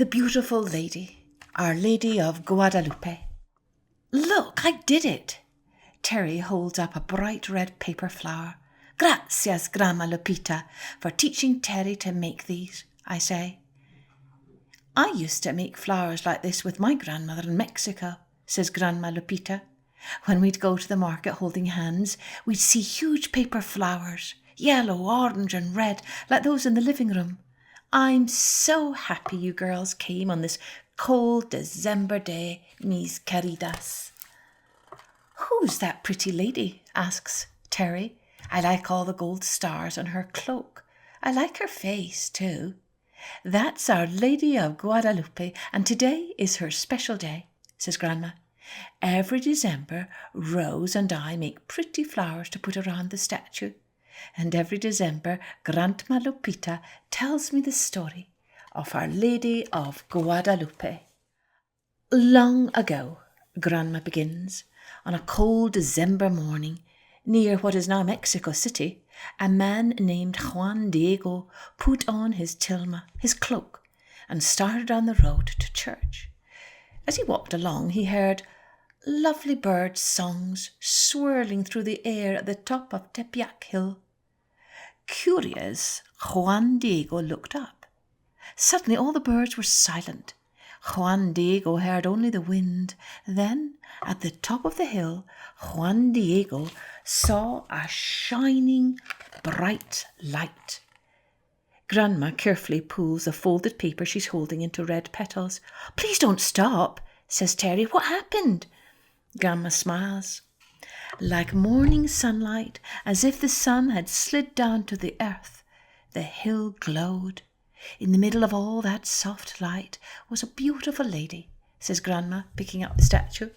The beautiful lady, Our Lady of Guadalupe. Look, I did it. Terry holds up a bright red paper flower. Gracias, Grandma Lupita, for teaching Terry to make these, I say. I used to make flowers like this with my grandmother in Mexico, says Grandma Lupita. When we'd go to the market holding hands, we'd see huge paper flowers, yellow, orange and red, like those in the living room. I'm so happy you girls came on this cold December day, mis queridas. Who's that pretty lady? Asks Terry. I like all the gold stars on her cloak. I like her face too. That's Our Lady of Guadalupe, and today is her special day, says Grandma. Every December, Rose and I make pretty flowers to put around the statue. And every December, Grandma Lupita tells me the story of Our Lady of Guadalupe. Long ago, Grandma begins, on a cold December morning, near what is now Mexico City, a man named Juan Diego put on his tilma, his cloak, and started on the road to church. As he walked along, he heard lovely bird songs swirling through the air at the top of Tepeyac Hill. Curious, Juan Diego looked up. Suddenly all the birds were silent. Juan Diego heard only the wind. Then, at the top of the hill, Juan Diego saw a shining, bright light. Grandma carefully pulls the folded paper she's holding into red petals. Please don't stop, says Terry. What happened? Grandma smiles. Like morning sunlight, as if the sun had slid down to the earth, the hill glowed. In the middle of all that soft light was a beautiful lady, says Grandma, picking up the statue.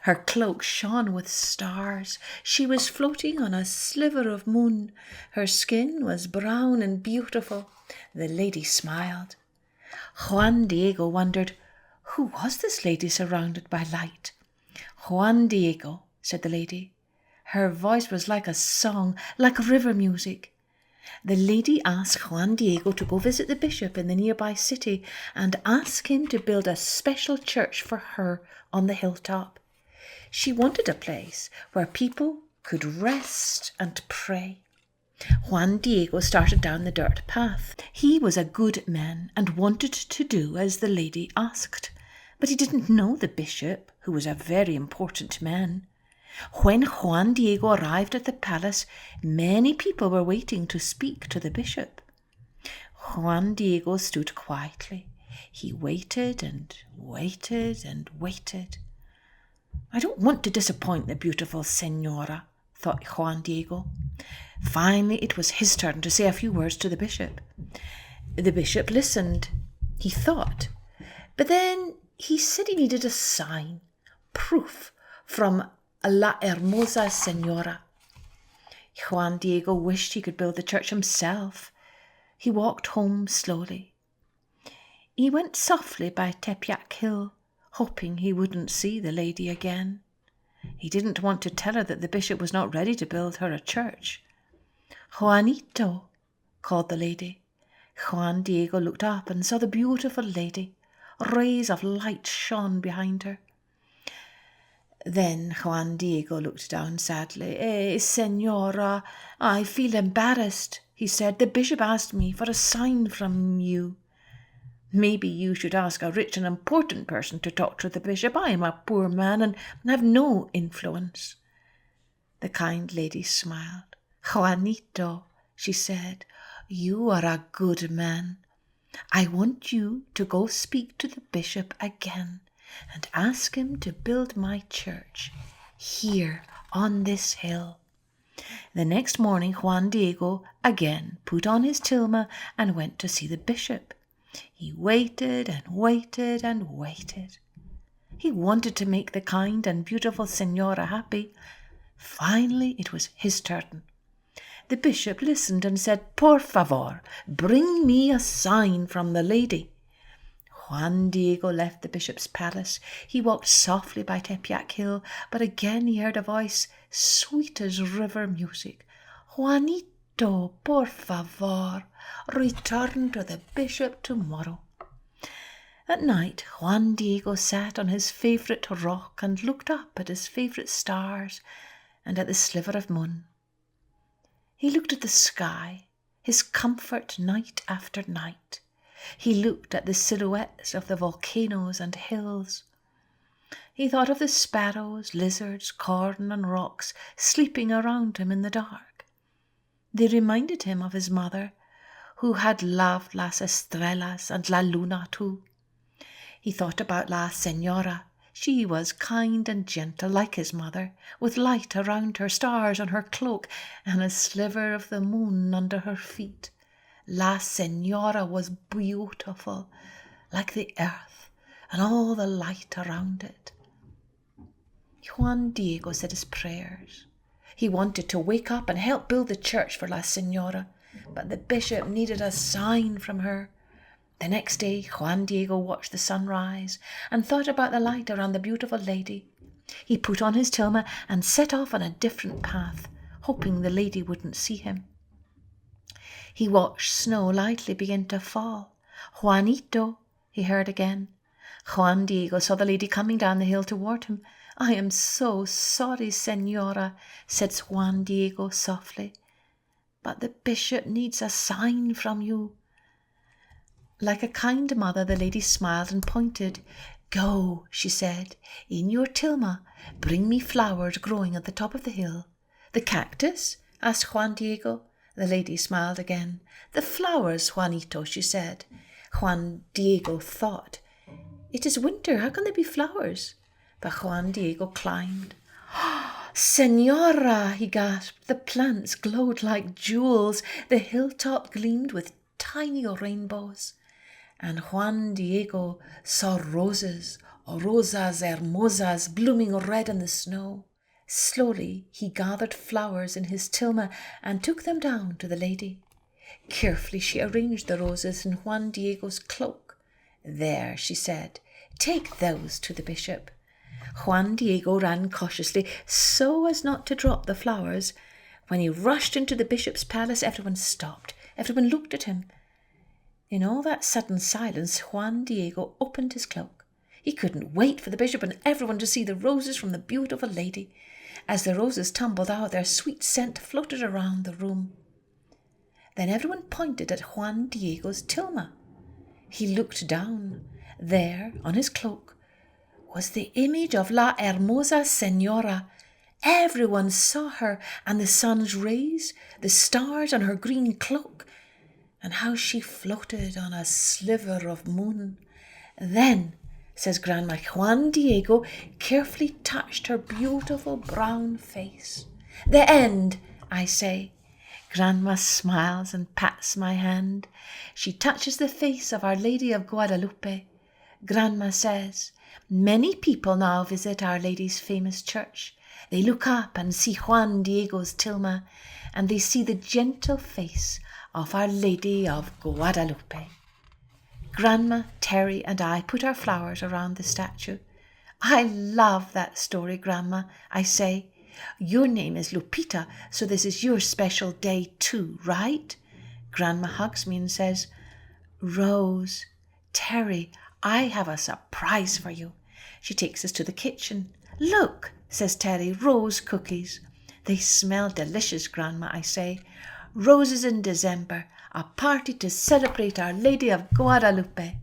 Her cloak shone with stars. She was floating on a sliver of moon. Her skin was brown and beautiful. The lady smiled. Juan Diego wondered, who was this lady surrounded by light? Juan Diego, said the lady. Her voice was like a song, like river music. The lady asked Juan Diego to go visit the bishop in the nearby city and ask him to build a special church for her on the hilltop. She wanted a place where people could rest and pray. Juan Diego started down the dirt path. He was a good man and wanted to do as the lady asked, but he didn't know the bishop, who was a very important man. When Juan Diego arrived at the palace, many people were waiting to speak to the bishop. Juan Diego stood quietly. He waited and waited and waited. I don't want to disappoint the beautiful senora, thought Juan Diego. Finally, it was his turn to say a few words to the bishop. The bishop listened. He thought. But then he said he needed a sign, proof from La Hermosa Senora. Juan Diego wished he could build the church himself. He walked home slowly. He went softly by Tepeyac Hill, hoping he wouldn't see the lady again. He didn't want to tell her that the bishop was not ready to build her a church. Juanito, called the lady. Juan Diego looked up and saw the beautiful lady. Rays of light shone behind her. Then Juan Diego looked down sadly. Senora, I feel embarrassed, he said. The bishop asked me for a sign from you. Maybe you should ask a rich and important person to talk to the bishop. I am a poor man and have no influence. The kind lady smiled. Juanito, she said, you are a good man. I want you to go speak to the bishop again and ask him to build my church here on this hill. The next morning, Juan Diego again put on his tilma and went to see the bishop. He waited and waited and waited. He wanted to make the kind and beautiful senora happy. Finally, it was his turn. The bishop listened and said, Por favor, bring me a sign from the lady. Juan Diego left the bishop's palace. He walked softly by Tepeyac Hill, but again he heard a voice sweet as river music. Juanito, por favor, return to the bishop tomorrow. At night, Juan Diego sat on his favourite rock and looked up at his favourite stars and at the sliver of moon. He looked at the sky, his comfort night after night. He looked at the silhouettes of the volcanoes and hills. He thought of the sparrows, lizards, corn and rocks sleeping around him in the dark. They reminded him of his mother, who had loved las estrellas and la luna too. He thought about La Señora. She was kind and gentle like his mother, with light around her, stars on her cloak, and a sliver of the moon under her feet. La Señora was beautiful, like the earth and all the light around it. Juan Diego said his prayers. He wanted to wake up and help build the church for La Señora, but the bishop needed a sign from her. The next day, Juan Diego watched the sun rise and thought about the light around the beautiful lady. He put on his tilma and set off on a different path, hoping the lady wouldn't see him. He watched snow lightly begin to fall. "Juanito," he heard again. Juan Diego saw the lady coming down the hill toward him. "I am so sorry, Señora," said Juan Diego softly, "but the bishop needs a sign from you." Like a kind mother, the lady smiled and pointed. "Go," she said, "in your tilma, bring me flowers growing at the top of the hill." "The cactus?" asked Juan Diego. The lady smiled again. "The flowers, Juanito," she said. Juan Diego thought, "It is winter, how can there be flowers?" But Juan Diego climbed. "Señora," he gasped. The plants glowed like jewels. The hilltop gleamed with tiny rainbows. And Juan Diego saw roses, rosas hermosas, blooming red in the snow. Slowly he gathered flowers in his tilma and took them down to the lady. Carefully she arranged the roses in Juan Diego's cloak. "There," she said, "take those to the bishop." Juan Diego ran cautiously so as not to drop the flowers. When he rushed into the bishop's palace, everyone stopped. Everyone looked at him. In all that sudden silence, Juan Diego opened his cloak. He couldn't wait for the bishop and everyone to see the roses from the beautiful lady. As the roses tumbled out, their sweet scent floated around the room. Then everyone pointed at Juan Diego's tilma. He looked down. There, on his cloak, was the image of La Hermosa Señora. Everyone saw her, and the sun's rays, the stars on her green cloak, and how she floated on a sliver of moon. "Then," says Grandma, "Juan Diego carefully touched her beautiful brown face." "The end," I say. Grandma smiles and pats my hand. She touches the face of Our Lady of Guadalupe. Grandma says, "Many people now visit Our Lady's famous church. They look up and see Juan Diego's tilma, and they see the gentle face of Our Lady of Guadalupe." Grandma, Terry and I put our flowers around the statue. "I love that story, Grandma," I say. "Your name is Lupita, so this is your special day too, right?" Grandma hugs me and says, "Rose, Terry, I have a surprise for you." She takes us to the kitchen. "Look," says Terry, "rose cookies." "They smell delicious, Grandma," I say. "Roses in December, a party to celebrate Our Lady of Guadalupe."